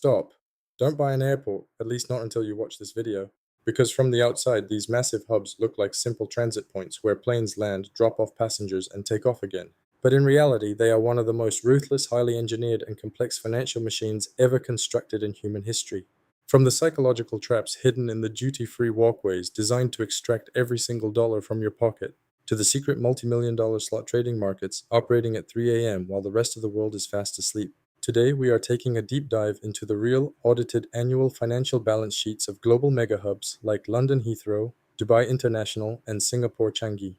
Stop. Don't buy an airport, at least not until you watch this video. Because from the outside, these massive hubs look like simple transit points where planes land, drop off passengers, and take off again. But in reality, they are one of the most ruthless, highly engineered, and complex financial machines ever constructed in human history. From the psychological traps hidden in the duty-free walkways designed to extract every single dollar from your pocket, to the secret multi-million-dollar slot trading markets operating at 3 a.m. while the rest of the world is fast asleep. Today, we are taking a deep dive into the real, audited annual financial balance sheets of global mega hubs like London Heathrow, Dubai International, and Singapore Changi.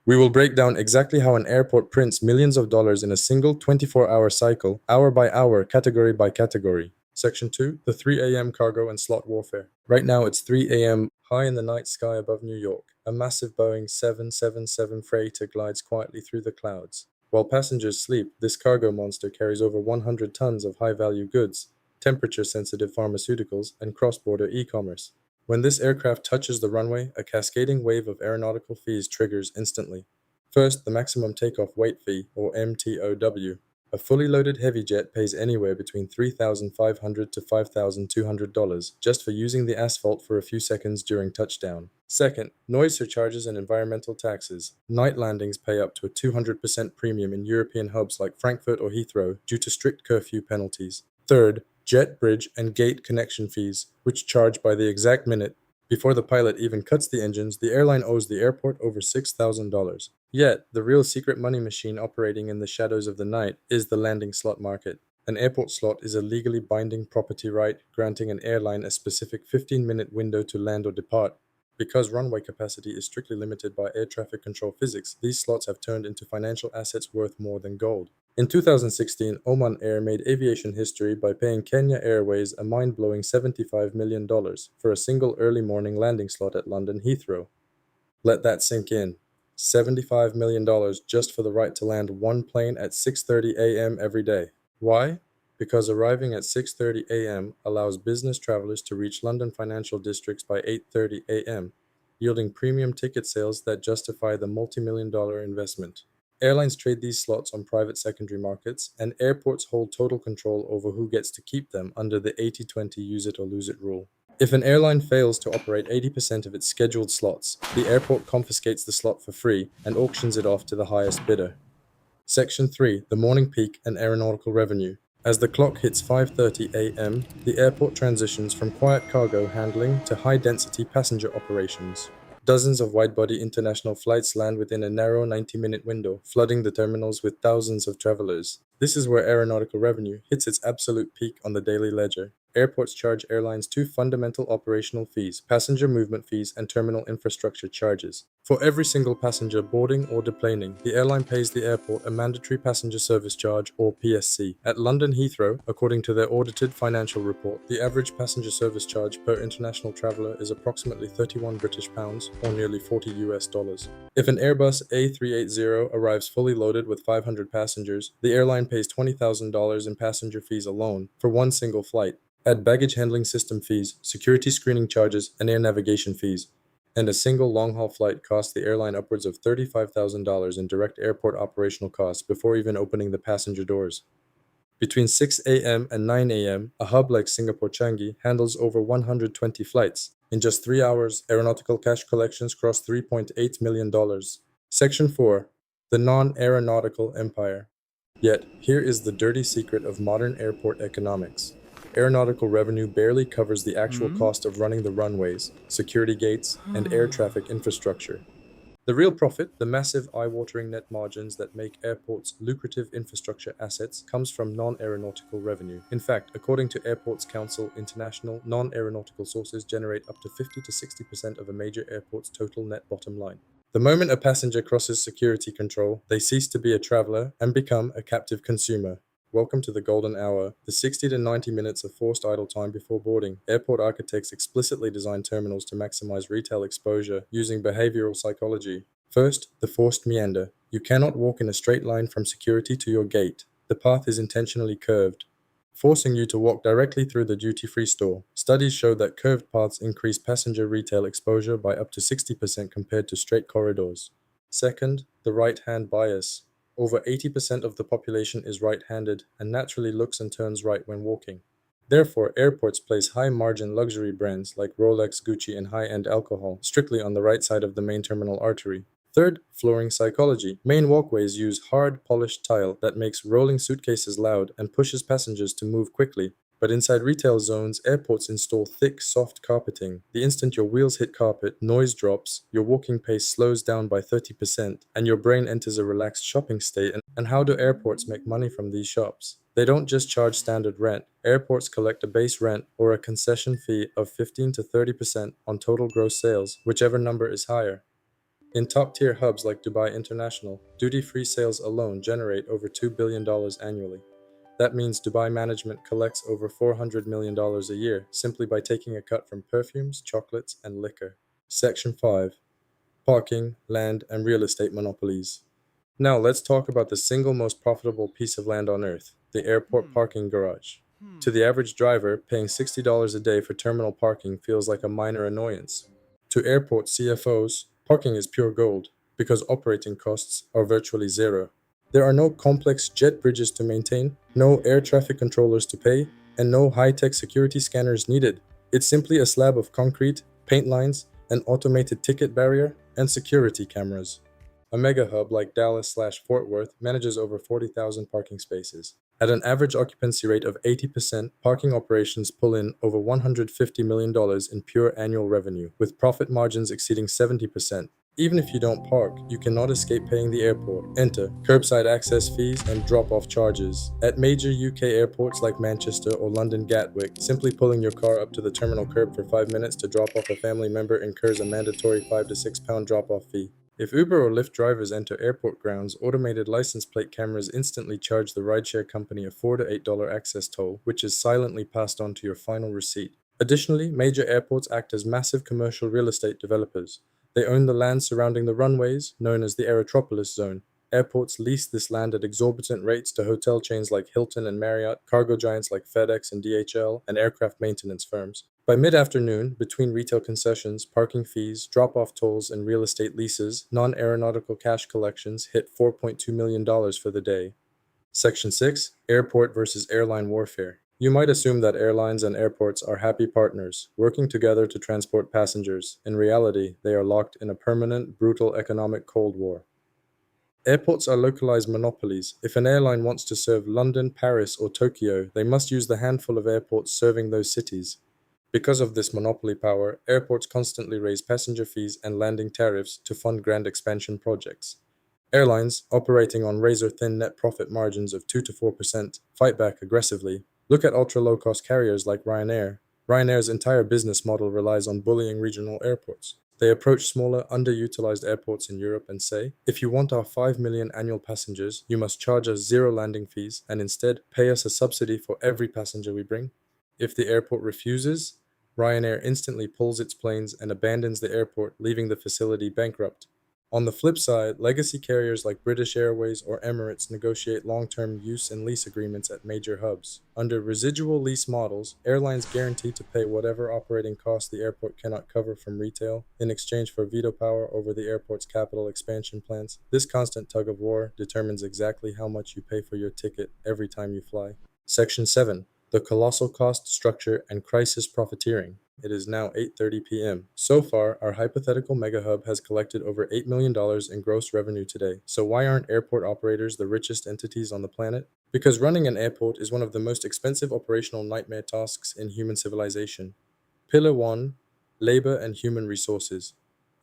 We will break down exactly how an airport prints millions of dollars in a single 24-hour cycle, hour by hour, category by category. Section 2, the 3 a.m. cargo and slot warfare. Right now it's 3 a.m. high in the night sky above New York. A massive Boeing 777 freighter glides quietly through the clouds. While passengers sleep, this cargo monster carries over 100 tons of high-value goods, temperature-sensitive pharmaceuticals, and cross-border e-commerce. When this aircraft touches the runway, a cascading wave of aeronautical fees triggers instantly. First, the maximum takeoff weight fee, or MTOW. A fully loaded heavy jet pays anywhere between $3,500 to $5,200 just for using the asphalt for a few seconds during touchdown. Second, noise surcharges and environmental taxes. Night landings pay up to a 200% premium in European hubs like Frankfurt or Heathrow due to strict curfew penalties. Third, jet, bridge, and gate connection fees, which charge by the exact minute. Before the pilot even cuts the engines, the airline owes the airport over $6,000. Yet, the real secret money machine operating in the shadows of the night is the landing slot market. An airport slot is a legally binding property right granting an airline a specific 15-minute window to land or depart. Because runway capacity is strictly limited by air traffic control physics, these slots have turned into financial assets worth more than gold. In 2016, Oman Air made aviation history by paying Kenya Airways a mind-blowing $75 million for a single early morning landing slot at London Heathrow. Let that sink in. $75 million just for the right to land one plane at 6:30 a.m. every day. Why? Because arriving at 6:30 a.m. allows business travelers to reach London financial districts by 8:30 a.m., yielding premium ticket sales that justify the multi-million-dollar investment. Airlines trade these slots on private secondary markets, and airports hold total control over who gets to keep them under the 80-20 use it or lose it rule. If an airline fails to operate 80% of its scheduled slots, the airport confiscates the slot for free and auctions it off to the highest bidder. Section 3, the morning peak and aeronautical revenue. As the clock hits 5:30 a.m., the airport transitions from quiet cargo handling to high-density passenger operations. Dozens of wide-body international flights land within a narrow 90-minute window, flooding the terminals with thousands of travelers. This is where aeronautical revenue hits its absolute peak on the daily ledger. Airports charge airlines two fundamental operational fees: passenger movement fees and terminal infrastructure charges. For every single passenger boarding or deplaning, the airline pays the airport a mandatory passenger service charge, or PSC. At London Heathrow, according to their audited financial report, the average passenger service charge per international traveller is approximately 31 British pounds, or nearly 40 US dollars. If an Airbus A380 arrives fully loaded with 500 passengers, the airline pays $20,000 in passenger fees alone for one single flight. Add baggage handling system fees, security screening charges, and air navigation fees, and a single long-haul flight costs the airline upwards of $35,000 in direct airport operational costs before even opening the passenger doors. Between 6 a.m. and 9 a.m., a hub like Singapore Changi handles over 120 flights. In just 3 hours, aeronautical cash collections crossed $3.8 million. Section 4, the non-aeronautical empire. Yet, here is the dirty secret of modern airport economics. Aeronautical revenue barely covers the actual cost of running the runways, security gates, and air traffic infrastructure. The real profit, the massive eye-watering net margins that make airports lucrative infrastructure assets, comes from non-aeronautical revenue. In fact, according to Airports Council International, non-aeronautical sources generate up to 50 to 60% of a major airport's total net bottom line. The moment a passenger crosses security control, they cease to be a traveler and become a captive consumer. Welcome to the golden hour, the 60 to 90 minutes of forced idle time before boarding. Airport architects explicitly design terminals to maximize retail exposure using behavioral psychology. First, the forced meander. You cannot walk in a straight line from security to your gate. The path is intentionally curved, forcing you to walk directly through the duty-free store. Studies show that curved paths increase passenger retail exposure by up to 60% compared to straight corridors. Second, the right-hand bias. Over 80% of the population is right-handed and naturally looks and turns right when walking. Therefore, airports place high-margin luxury brands like Rolex, Gucci, and high-end alcohol strictly on the right side of the main terminal artery. Third, flooring psychology. Main walkways use hard, polished tile that makes rolling suitcases loud and pushes passengers to move quickly. But inside retail zones, airports install thick, soft carpeting. The instant your wheels hit carpet, noise drops, your walking pace slows down by 30%, and your brain enters a relaxed shopping state. And how do airports make money from these shops? They don't just charge standard rent. Airports collect a base rent or a concession fee of 15 to 30% on total gross sales, whichever number is higher. In top-tier hubs like Dubai International, duty-free sales alone generate over $2 billion annually. That means Dubai management collects over $400 million a year simply by taking a cut from perfumes, chocolates, and liquor. Section 5. Parking, land, and real estate monopolies. Now let's talk about the single most profitable piece of land on earth, the airport parking garage. To the average driver, paying $60 a day for terminal parking feels like a minor annoyance. To airport CFOs, parking is pure gold because operating costs are virtually zero. There are no complex jet bridges to maintain, no air traffic controllers to pay, and no high-tech security scanners needed. It's simply a slab of concrete, paint lines, an automated ticket barrier, and security cameras. A mega hub like Dallas/Fort Worth manages over 40,000 parking spaces. At an average occupancy rate of 80%, parking operations pull in over $150 million in pure annual revenue, with profit margins exceeding 70%. Even if you don't park, you cannot escape paying the airport. Enter curbside access fees and drop-off charges. At major UK airports like Manchester or London Gatwick, simply pulling your car up to the terminal curb for 5 minutes to drop off a family member incurs a mandatory £5 to £6 drop-off fee. If Uber or Lyft drivers enter airport grounds, automated license plate cameras instantly charge the rideshare company a $4 to $8 access toll, which is silently passed on to your final receipt. Additionally, major airports act as massive commercial real estate developers. They own the land surrounding the runways, known as the Aerotropolis Zone. Airports lease this land at exorbitant rates to hotel chains like Hilton and Marriott, cargo giants like FedEx and DHL, and aircraft maintenance firms. By mid-afternoon, between retail concessions, parking fees, drop-off tolls, and real estate leases, non-aeronautical cash collections hit $4.2 million for the day. Section 6. Airport versus airline warfare. You might assume that airlines and airports are happy partners, working together to transport passengers. In reality, they are locked in a permanent, brutal economic Cold War. Airports are localized monopolies. If an airline wants to serve London, Paris, or Tokyo, they must use the handful of airports serving those cities. Because of this monopoly power, airports constantly raise passenger fees and landing tariffs to fund grand expansion projects. Airlines, operating on razor-thin net profit margins of 2 to 4%, fight back aggressively. Look at ultra-low-cost carriers like Ryanair. Ryanair's entire business model relies on bullying regional airports. They approach smaller, underutilized airports in Europe and say, if you want our 5 million annual passengers, you must charge us zero landing fees and instead pay us a subsidy for every passenger we bring. If the airport refuses, Ryanair instantly pulls its planes and abandons the airport, leaving the facility bankrupt. On the flip side, legacy carriers like British Airways or Emirates negotiate long-term use and lease agreements at major hubs. Under residual lease models, airlines guarantee to pay whatever operating costs the airport cannot cover from retail in exchange for veto power over the airport's capital expansion plans. This constant tug of war determines exactly how much you pay for your ticket every time you fly. Section 7. The colossal cost structure and crisis profiteering. It is now 8:30 p.m. So far, our hypothetical megahub has collected over $8 million in gross revenue today. So why aren't airport operators the richest entities on the planet? Because running an airport is one of the most expensive operational nightmare tasks in human civilization. Pillar 1. Labor and human resources.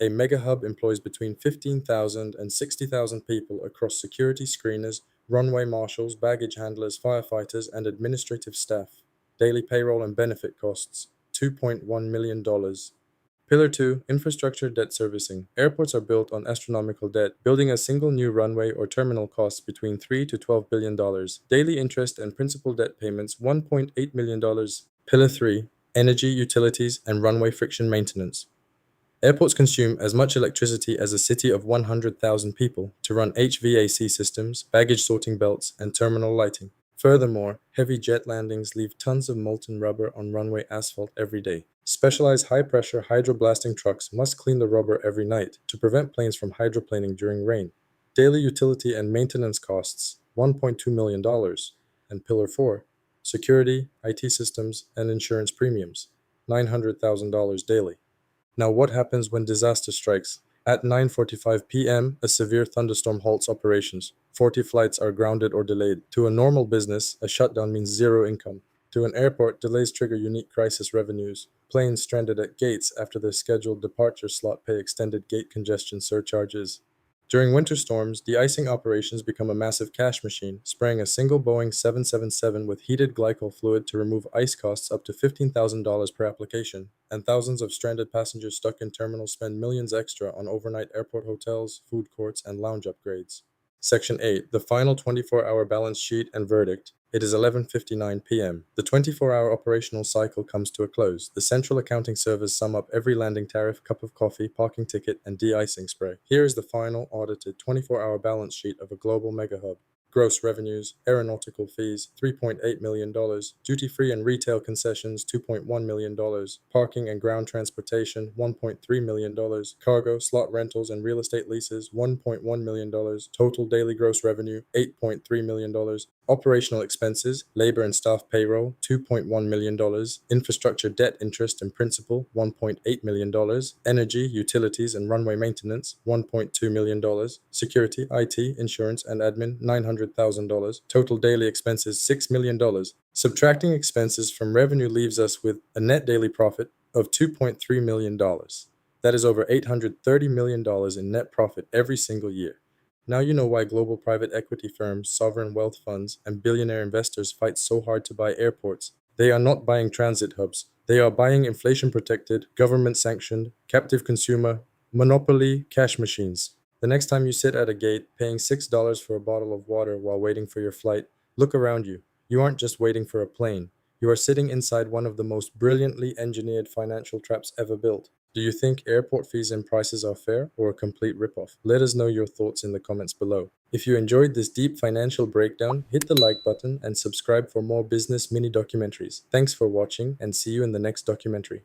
A megahub employs between 15,000 and 60,000 people across security screeners, runway marshals, baggage handlers, firefighters, and administrative staff. Daily payroll and benefit costs, $2.1 million. Pillar 2. Infrastructure debt servicing. Airports are built on astronomical debt. Building a single new runway or terminal costs between $3 to $12 billion. Daily interest and principal debt payments, $1.8 million. Pillar 3. Energy, utilities, and runway friction maintenance. Airports consume as much electricity as a city of 100,000 people to run HVAC systems, baggage sorting belts, and terminal lighting. Furthermore, heavy jet landings leave tons of molten rubber on runway asphalt every day. Specialized high-pressure hydroblasting trucks must clean the rubber every night to prevent planes from hydroplaning during rain. Daily utility and maintenance costs, $1.2 million. And Pillar 4. security, IT systems, and insurance premiums. $900,000 daily. Now, what happens when disaster strikes? At 9:45 p.m., a severe thunderstorm halts operations. 40 flights are grounded or delayed. To a normal business, a shutdown means zero income. To an airport, delays trigger unique crisis revenues. Planes stranded at gates after their scheduled departure slot pay extended gate congestion surcharges. During winter storms, de-icing operations become a massive cash machine, spraying a single Boeing 777 with heated glycol fluid to remove ice costs up to $15,000 per application, and thousands of stranded passengers stuck in terminals spend millions extra on overnight airport hotels, food courts, and lounge upgrades. Section 8. The final 24-hour balance sheet and verdict. It is 11:59 p.m. The 24-hour operational cycle comes to a close. The central accounting servers sum up every landing tariff, cup of coffee, parking ticket, and de-icing spray. Here is the final audited 24-hour balance sheet of a global mega hub. Gross revenues, aeronautical fees, $3.8 million, duty-free and retail concessions, $2.1 million, parking and ground transportation, $1.3 million, cargo, slot rentals, and real estate leases, $1.1 million, total daily gross revenue, $8.3 million, operational expenses, labor and staff payroll, $2.1 million, infrastructure debt interest and principal, $1.8 million, energy, utilities, and runway maintenance, $1.2 million, security, IT, insurance, and admin, $900,000, total daily expenses, $6 million. Subtracting expenses from revenue leaves us with a net daily profit of $2.3 million. That is over $830 million in net profit every single year. Now you know why global private equity firms, sovereign wealth funds, and billionaire investors fight so hard to buy airports. They are not buying transit hubs. They are buying inflation-protected, government-sanctioned, captive consumer, monopoly cash machines. The next time you sit at a gate paying $6 for a bottle of water while waiting for your flight, look around you. You aren't just waiting for a plane. You are sitting inside one of the most brilliantly engineered financial traps ever built. Do you think airport fees and prices are fair or a complete ripoff? Let us know your thoughts in the comments below. If you enjoyed this deep financial breakdown, hit the like button and subscribe for more business mini documentaries. Thanks for watching and see you in the next documentary.